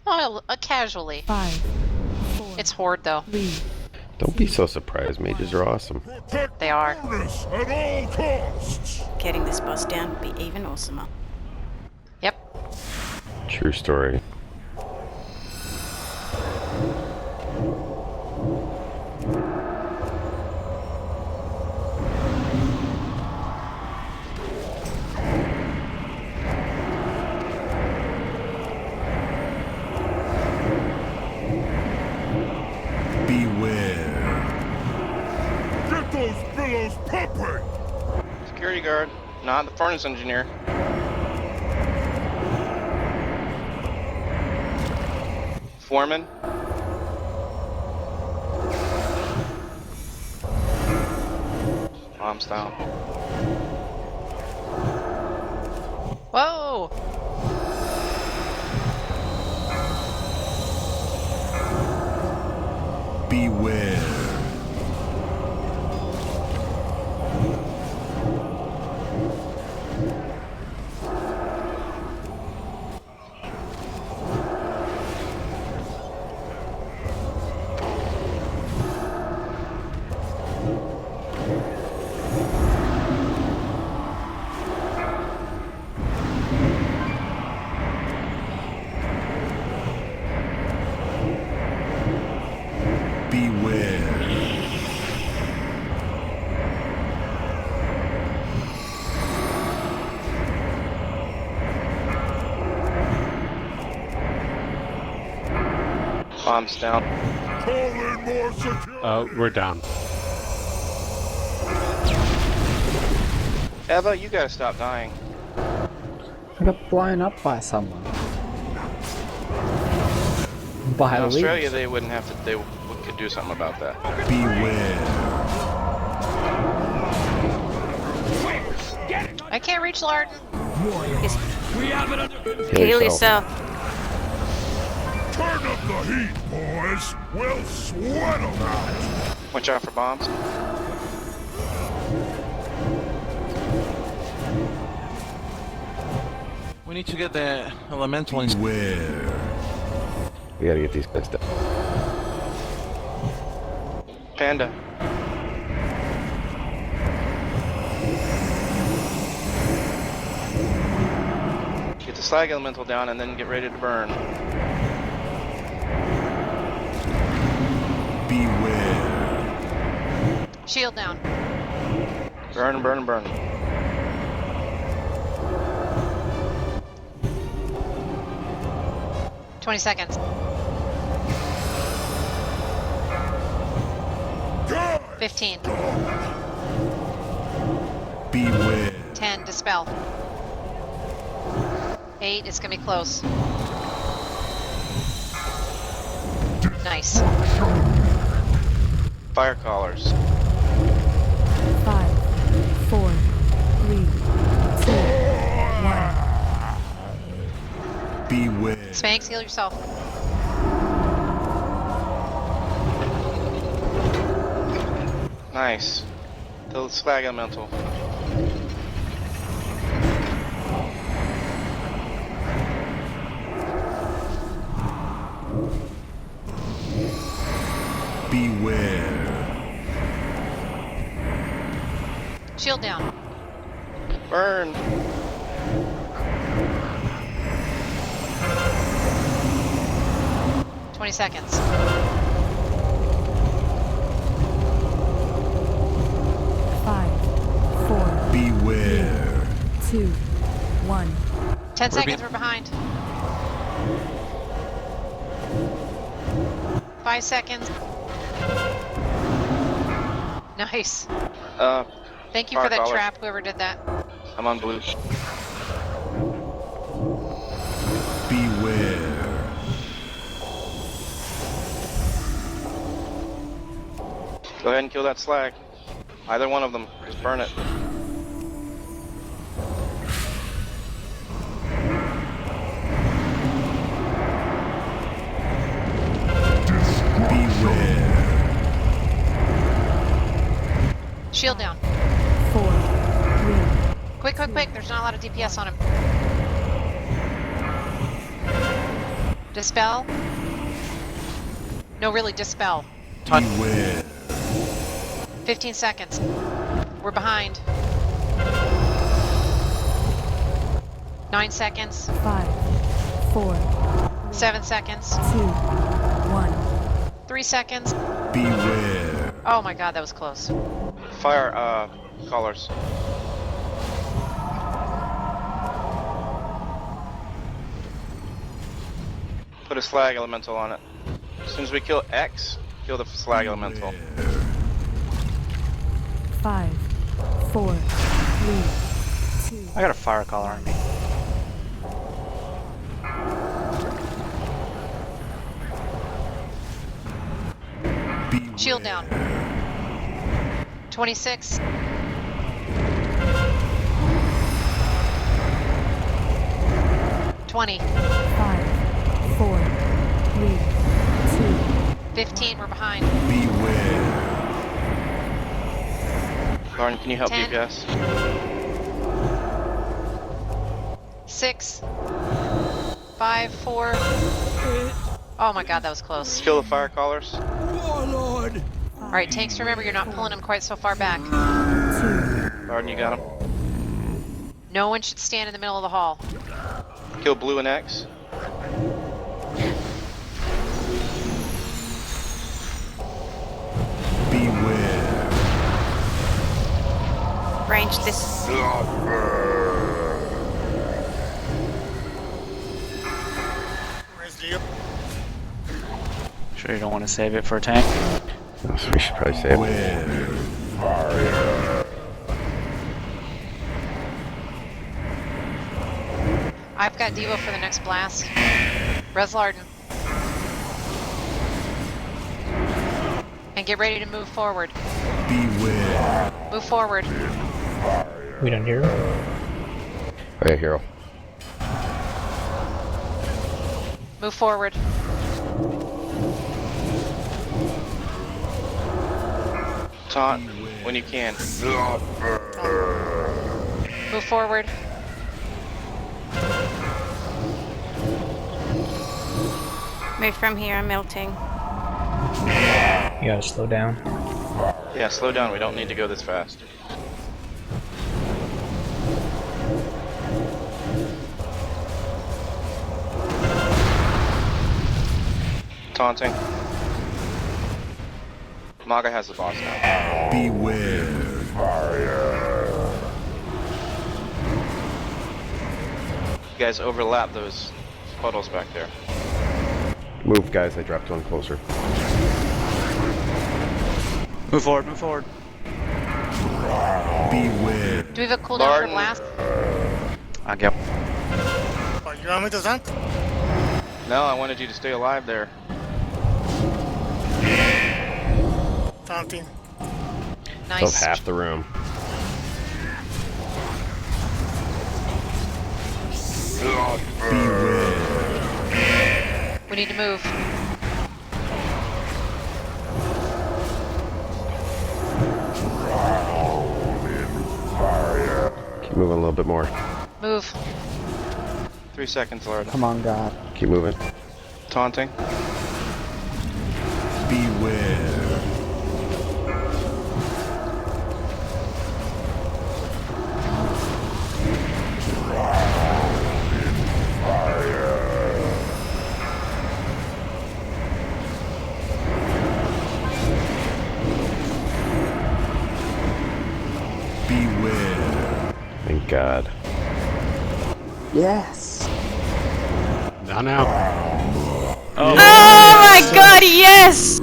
Oh, casually. 5, 4, It's Horde, though. 3. Don't be so surprised. Mages are awesome. They are. At all costs. Getting this boss down would be even awesomer. Yep. True story. Beware. Get those billows pumping. Security guard, not the furnace engineer. Foreman. Bombs down. Whoa! Beware. Beware. Bombs down. Call in more security. We're down. Eva, you gotta stop dying. I got blown up by someone. By In a Australia, leaf. they wouldn't have to. They could do something about that. Beware. I can't reach Larden. Heal yourself. Turn up the heat, boys. We'll sweat 'em out. Watch out for bombs. We need to get the elemental in. Beware. We gotta get these guys down. Panda. Get the slag elemental down and then get ready to burn. Beware. Shield down. Burn and burn and burn. "20 seconds. God. 15. Beware. 10. Dispel. 8. It's gonna be close. Nice. Fire collars. 5, 4, 3, 2, 1. Beware. Spanx, heal yourself. Nice. The slag elemental. Beware. Shield down. Burn. "20 seconds. 5, 4, Beware. 2, 1. 10 seconds, we're behind. 5 seconds. Nice. Thank you for Fire that collar. trap, whoever did that. I'm on blue. Beware. Go ahead and kill that slag. Either one of them. Just burn it. Beware. Shield down. 4, 3, Quick. There's not a lot of DPS on him. Dispel. No, really, dispel. Beware. 15 seconds. We're behind. 9 seconds. 5, 4, 7 seconds. 2, 1. 3 seconds. Beware. Oh my god, that was close. Fire, callers. Put a slag elemental on it. As soon as we kill X, kill the slag elemental. 5, 4, 3, 2. I got a fire collar on me. Beware. Shield down. 26. 20. 5, 4, 3, 2. 15, we're behind. Beware. Garden, can you help 10. DPS? 6. 5, 4. Oh my god, that was close. Kill the fire callers. Warlord. Alright, tanks, remember you're not pulling them quite so far back. 2. Garden, you got him. No one should stand in the middle of the hall. Kill blue and X. Beware. Range this. Sure you don't want to save it for a tank? No, so we should probably save it. Beware. I've got Devo for the next blast. Reslarden. And get ready to move forward. Beware. Move forward. We don't hear him. Okay, hero. Move forward. Taunt when you can. Move forward. Move from here, I'm melting. You gotta slow down. Yeah, slow down. We don't need to go this fast. Taunting. Maga has the boss now. Beware. You guys overlap those puddles back there. Move, guys. I dropped one closer. Move forward, move forward. Beware. Do we have a cooldown for Barton. blast? I get. You want me to tank? No, I wanted you to stay alive there. Taunting. Still Nice. half the room. Beware. We need to move. Keep moving a little bit more. Move. 3 seconds, Lord. Come on, God. Keep moving. Taunting. Beware. Beware. Thank God. Yes. Not now. Oh my god, yes!